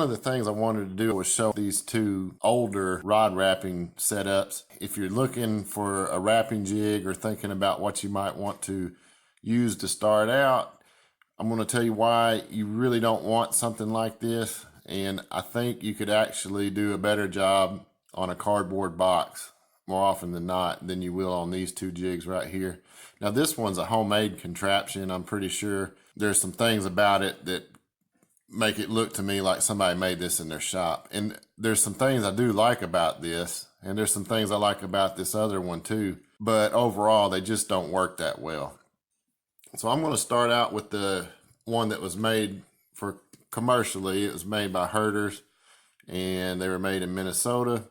one of the things I wanted to do was show these two older rod wrapping setups. If you're looking for a wrapping jig or thinking about what you might want to use to start out, I'm going to tell you why you really don't want something like this. And I think you could actually do a better job on a cardboard box more often than not than you will on these two jigs right here. Now this one's a homemade contraption. I'm pretty sure there's some things about it that make it look to me like somebody made this in their shop. And there's some things I do like about this, and there's some things I like about this other one too, but overall they just don't work that well. So I'm going to start out with the one that was made for commercially. It was made by HERTERS, and they were made in Minnesota.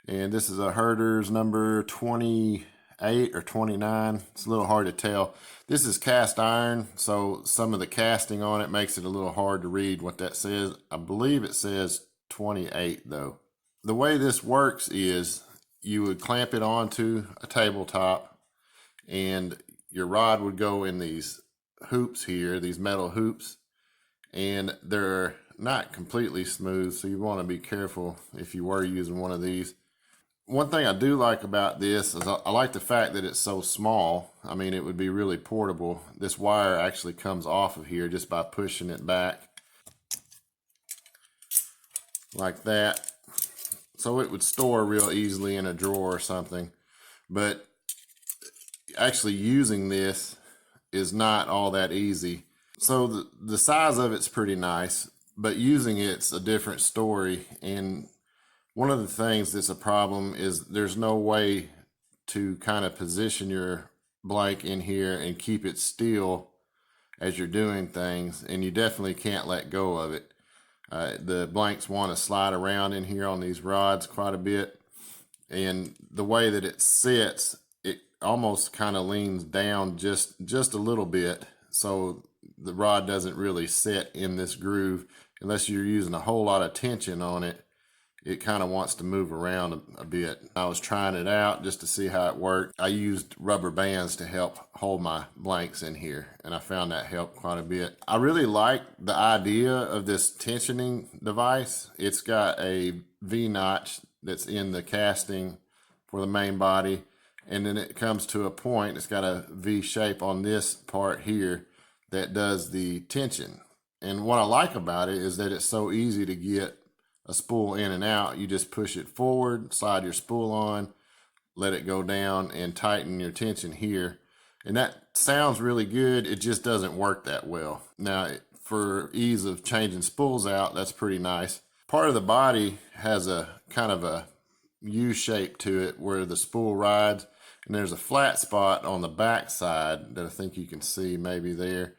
And this is a HERTERS number 28 or 29. It's a little hard to tell. This is cast iron, so some of the casting on it makes it a little hard to read what that says. I believe it says 28 though. The way this works is you would clamp it onto a tabletop, and your rod would go in these hoops here, these metal hoops, and they're not completely smooth, so you want to be careful if you were using one of these. One thing I do like about this is I like the fact that it's so small. I mean, it would be really portable. This wire actually comes off of here just by pushing it back like that. So it would store real easily in a drawer or something. But actually using this is not all that easy. So the size of it's pretty nice, but using it's a different story. And one of the things that's a problem is there's no way to kind of position your blank in here and keep it still as you're doing things, and you definitely can't let go of it. The blanks want to slide around in here on these rods quite a bit, and the way that it sits, it almost kind of leans down just a little bit, so the rod doesn't really sit in this groove unless you're using a whole lot of tension on it. It kind of wants to move around a bit. I was trying it out just to see how it worked. I used rubber bands to help hold my blanks in here, and I found that helped quite a bit. I really like the idea of this tensioning device. It's got a V-notch that's in the casting for the main body, and then it comes to a point, it's got a V shape on this part here that does the tension. And what I like about it is that it's so easy to get a spool in and out. You just push it forward, slide your spool on, let it go down, and tighten your tension here. And that sounds really good. It just doesn't work that well. Now, for ease of changing spools out, that's pretty nice. Part of the body has a kind of a U shape to it where the spool rides, and there's a flat spot on the back side that I think you can see maybe there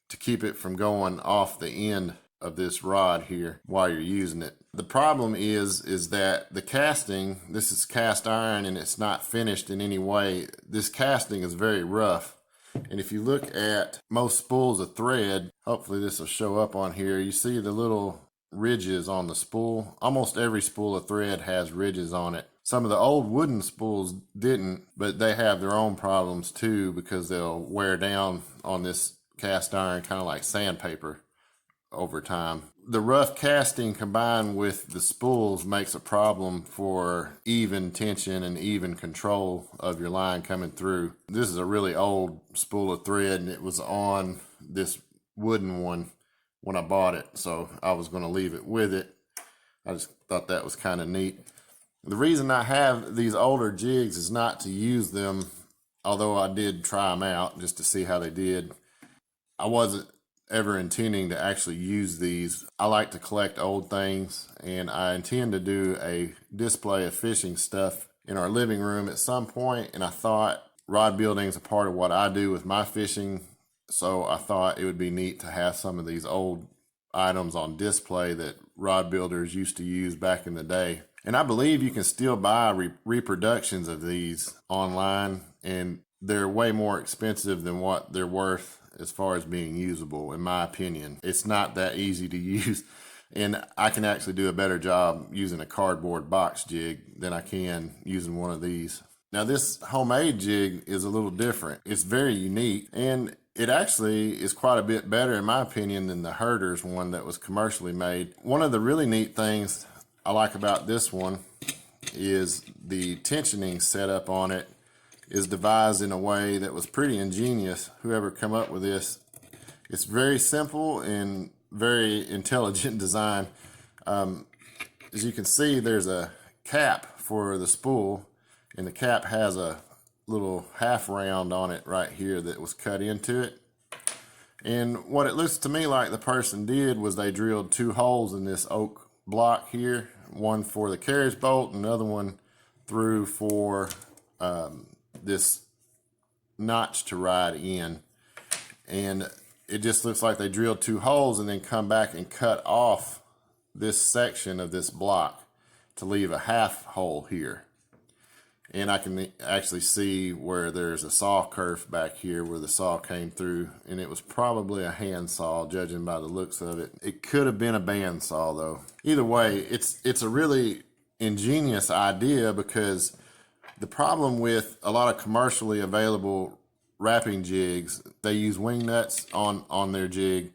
to keep it from going off the end of this rod here while you're using it. The problem is that the casting, this is cast iron and it's not finished in any way. This casting is very rough. And if you look at most spools of thread, hopefully this will show up on here, you see the little ridges on the spool. Almost every spool of thread has ridges on it. Some of the old wooden spools didn't, but they have their own problems too because they'll wear down on this cast iron kind of like sandpaper over time. The rough casting combined with the spools makes a problem for even tension and even control of your line coming through. This is a really old spool of thread, and it was on this wooden one when I bought it, so I was going to leave it with it. I just thought that was kind of neat. The reason I have these older jigs is not to use them, although I did try them out just to see how they did. I wasn't ever intending to actually use these. I like to collect old things, and I intend to do a display of fishing stuff in our living room at some point, and I thought rod building is a part of what I do with my fishing, so I thought it would be neat to have some of these old items on display that rod builders used to use back in the day. And I believe you can still buy reproductions of these online, and they're way more expensive than what they're worth as far as being usable, in my opinion. It's not that easy to use, and I can actually do a better job using a cardboard box jig than I can using one of these. Now this homemade jig is a little different. It's very unique, and it actually is quite a bit better, in my opinion, than the HERTERS one that was commercially made. One of the really neat things I like about this one is the tensioning setup on it is devised in a way that was pretty ingenious. Whoever come up with this, it's very simple and very intelligent design. As you can see, there's a cap for the spool, and the cap has a little half round on it right here that was cut into it. And what it looks to me like the person did was they drilled 2 holes in this oak block here, one for the carriage bolt, another one through for this notch to ride in. And it just looks like they drilled 2 holes and then come back and cut off this section of this block to leave a half hole here. And I can actually see where there's a saw kerf back here where the saw came through, and it was probably a hand saw judging by the looks of it. It could have been a band saw though. Either way, it's a really ingenious idea, because the problem with a lot of commercially available wrapping jigs, they use wing nuts on their jig,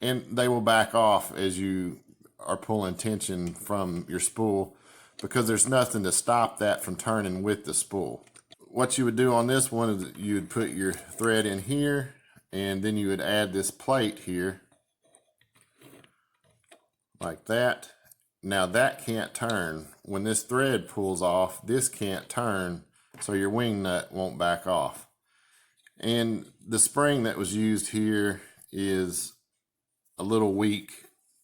and they will back off as you are pulling tension from your spool, because there's nothing to stop that from turning with the spool. What you would do on this one is you would put your thread in here, and then you would add this plate here like that. Now that can't turn. When this thread pulls off, this can't turn, so your wing nut won't back off. And the spring that was used here is a little weak.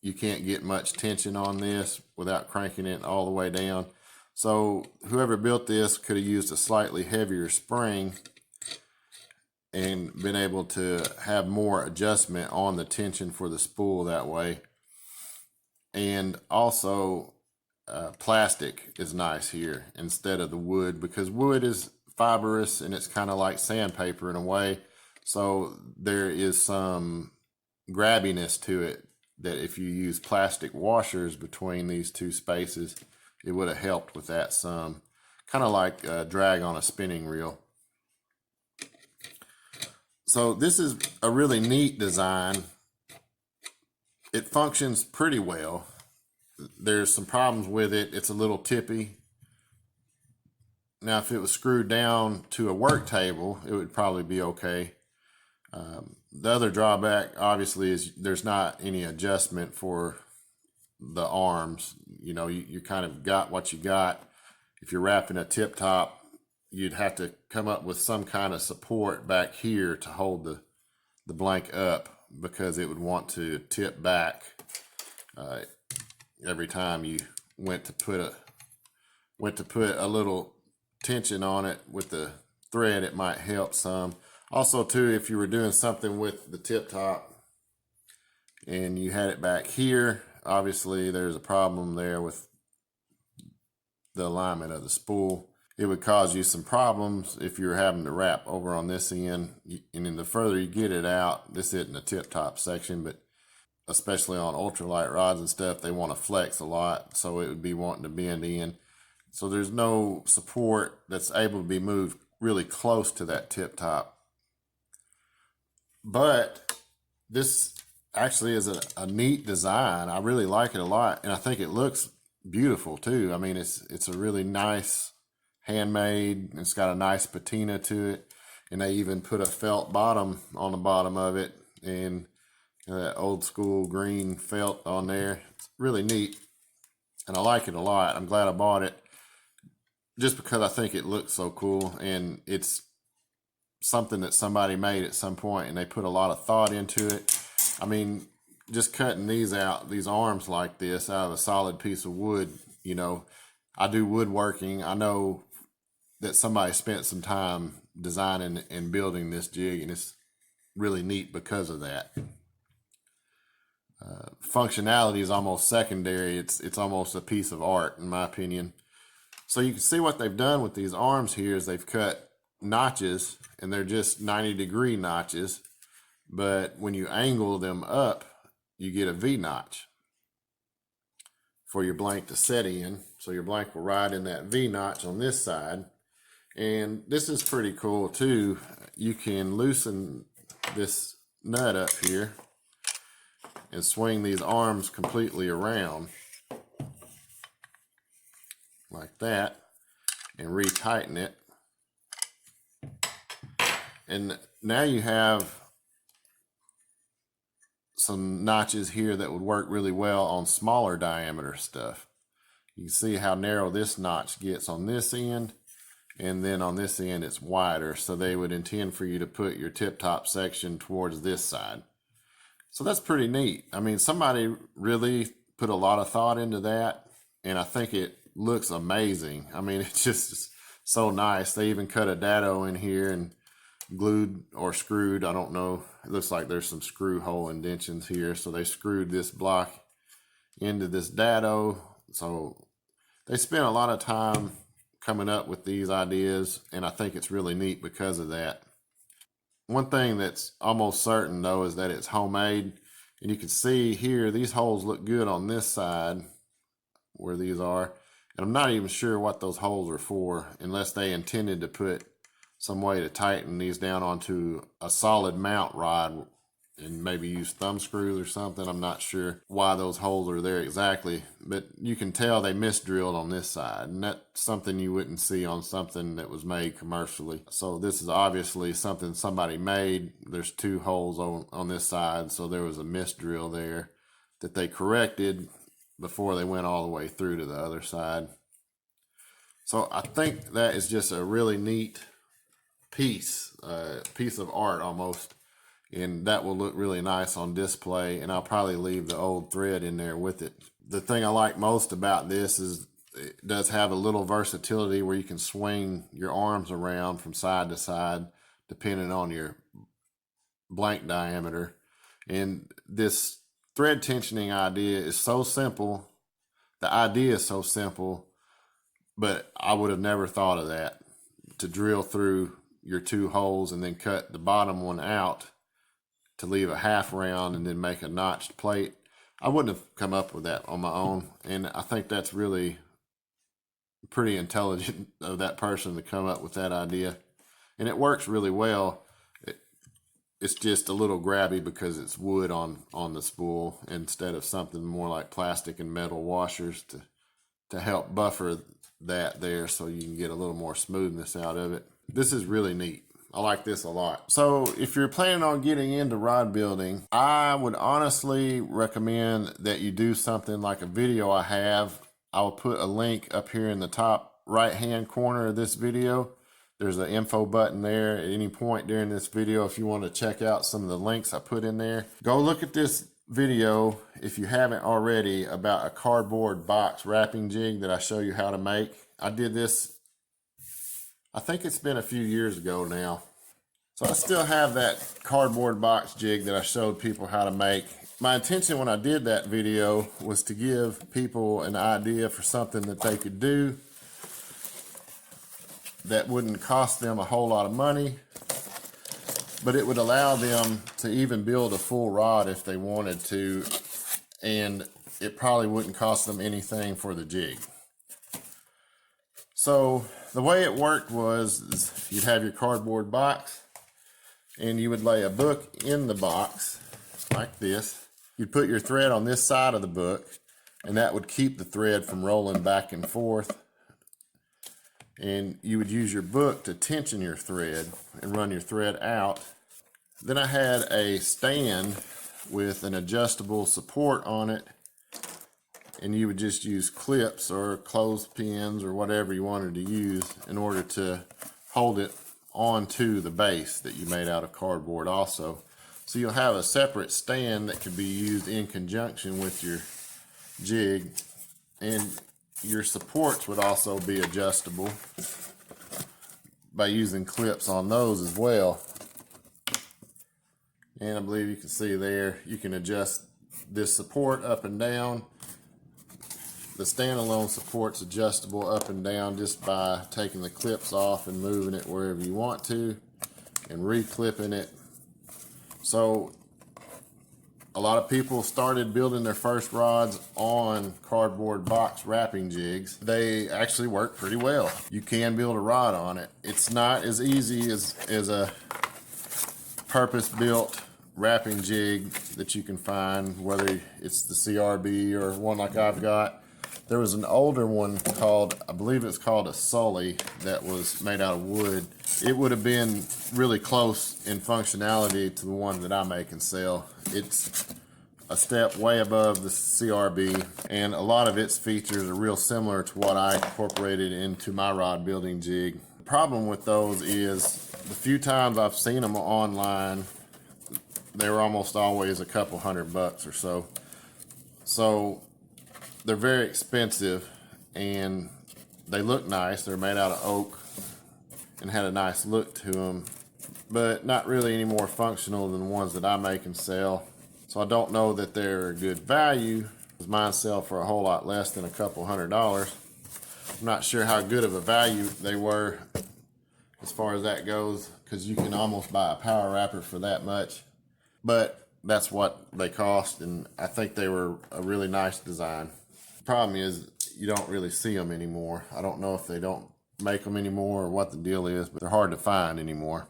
You can't get much tension on this without cranking it all the way down. So whoever built this could have used a slightly heavier spring and been able to have more adjustment on the tension for the spool that way. And also plastic is nice here instead of the wood, because wood is fibrous and it's kind of like sandpaper in a way. So there is some grabbiness to it that if you use plastic washers between these 2 spaces, it would have helped with that some. Kind of like drag on a spinning reel. So this is a really neat design. It functions pretty well. There's some problems with it. It's a little tippy. Now, if it was screwed down to a work table, it would probably be okay. The other drawback, obviously, is there's not any adjustment for the arms. You know, you kind of got what you got. If you're wrapping a tip top, you'd have to come up with some kind of support back here to hold the blank up, because it would want to tip back every time you went to put a little tension on it with the thread. It might help some. Also too, if you were doing something with the tip top and you had it back here, obviously there's a problem there with the alignment of the spool. It would cause you some problems if you're having to wrap over on this end. And then the further you get it out, this isn't the tip top section, but especially on ultralight rods and stuff, they want to flex a lot, so it would be wanting to bend in. So there's no support that's able to be moved really close to that tip top. But this actually is a neat design. I really like it a lot, and I think it looks beautiful too. I mean, it's a really nice handmade. It's got a nice patina to it, and they even put a felt bottom on the bottom of it, and that old school green felt on there. It's really neat, and I like it a lot. I'm glad I bought it just because I think it looks so cool, and it's something that somebody made at some point, and they put a lot of thought into it. I mean, just cutting these out, these arms like this out of a solid piece of wood, you know, I do woodworking. I know that somebody spent some time designing and building this jig, and it's really neat because of that. Functionality is almost secondary. It's almost a piece of art, in my opinion. So you can see what they've done with these arms here is they've cut notches, and they're just 90-degree notches, but when you angle them up, you get a V notch for your blank to set in. So your blank will ride in that V notch on this side. And this is pretty cool too. You can loosen this nut up here and swing these arms completely around like that and retighten it. And now you have some notches here that would work really well on smaller diameter stuff. You can see how narrow this notch gets on this end, and then on this end it's wider, so they would intend for you to put your tip top section towards this side. So that's pretty neat. I mean, somebody really put a lot of thought into that, and I think it looks amazing. I mean, it's just so nice. They even cut a dado in here and glued or screwed, I don't know, it looks like there's some screw hole indentions here, so they screwed this block into this dado. So they spent a lot of time coming up with these ideas, and I think it's really neat because of that. One thing that's almost certain though is that it's homemade, and you can see here these holes look good on this side where these are, and I'm not even sure what those holes are for, unless they intended to put some way to tighten these down onto a solid mount rod and maybe use thumb screws or something. I'm not sure why those holes are there exactly, but you can tell they misdrilled on this side, and that's something you wouldn't see on something that was made commercially. So this is obviously something somebody made. There's two holes on this side, so there was a misdrill there that they corrected before they went all the way through to the other side. So I think that is just a really neat piece of art almost, and that will look really nice on display, and I'll probably leave the old thread in there with it. The thing I like most about this is it does have a little versatility where you can swing your arms around from side to side depending on your blank diameter. And this thread tensioning idea is so simple. The idea is so simple, but I would have never thought of that, to drill through your two holes and then cut the bottom one out to leave a half round and then make a notched plate. I wouldn't have come up with that on my own, and I think that's really pretty intelligent of that person to come up with that idea, and it works really well. It's just a little grabby because it's wood on the spool instead of something more like plastic and metal washers to help buffer that there, so you can get a little more smoothness out of it. This is really neat. I like this a lot. So if you're planning on getting into rod building, I would honestly recommend that you do something like a video I have. I will put a link up here in the top right hand corner of this video. There's an info button there at any point during this video if you want to check out some of the links I put in there. Go look at this video if you haven't already about a cardboard box wrapping jig that I show you how to make. I did this, I think it's been a few years ago now. So I still have that cardboard box jig that I showed people how to make. My intention when I did that video was to give people an idea for something that they could do that wouldn't cost them a whole lot of money, but it would allow them to even build a full rod if they wanted to, and it probably wouldn't cost them anything for the jig. So the way it worked was you'd have your cardboard box, and you would lay a book in the box like this. You'd put your thread on this side of the book, and that would keep the thread from rolling back and forth. And you would use your book to tension your thread and run your thread out. Then I had a stand with an adjustable support on it, and you would just use clips or clothespins or whatever you wanted to use in order to hold it onto the base that you made out of cardboard also. So you'll have a separate stand that can be used in conjunction with your jig, and your supports would also be adjustable by using clips on those as well. And I believe you can see there, you can adjust this support up and down. The standalone support's adjustable up and down just by taking the clips off and moving it wherever you want to and re-clipping it. So a lot of people started building their first rods on cardboard box wrapping jigs. They actually work pretty well. You can build a rod on it. It's not as easy as a purpose-built wrapping jig that you can find, whether it's the CRB or one like I've got. There was an older one called, I believe it's called a Sully, that was made out of wood. It would have been really close in functionality to the one that I make and sell. It's a step way above the CRB, and a lot of its features are real similar to what I incorporated into my rod building jig. The problem with those is the few times I've seen them online, they were almost always a couple $100 or so. So they're very expensive, and they look nice. They're made out of oak and had a nice look to them, but not really any more functional than the ones that I make and sell. So I don't know that they're a good value, because mine sell for a whole lot less than a couple $100. I'm not sure how good of a value they were as far as that goes, because you can almost buy a power wrapper for that much. But that's what they cost, and I think they were a really nice design. The problem is you don't really see them anymore. I don't know if they don't make them anymore or what the deal is, but they're hard to find anymore.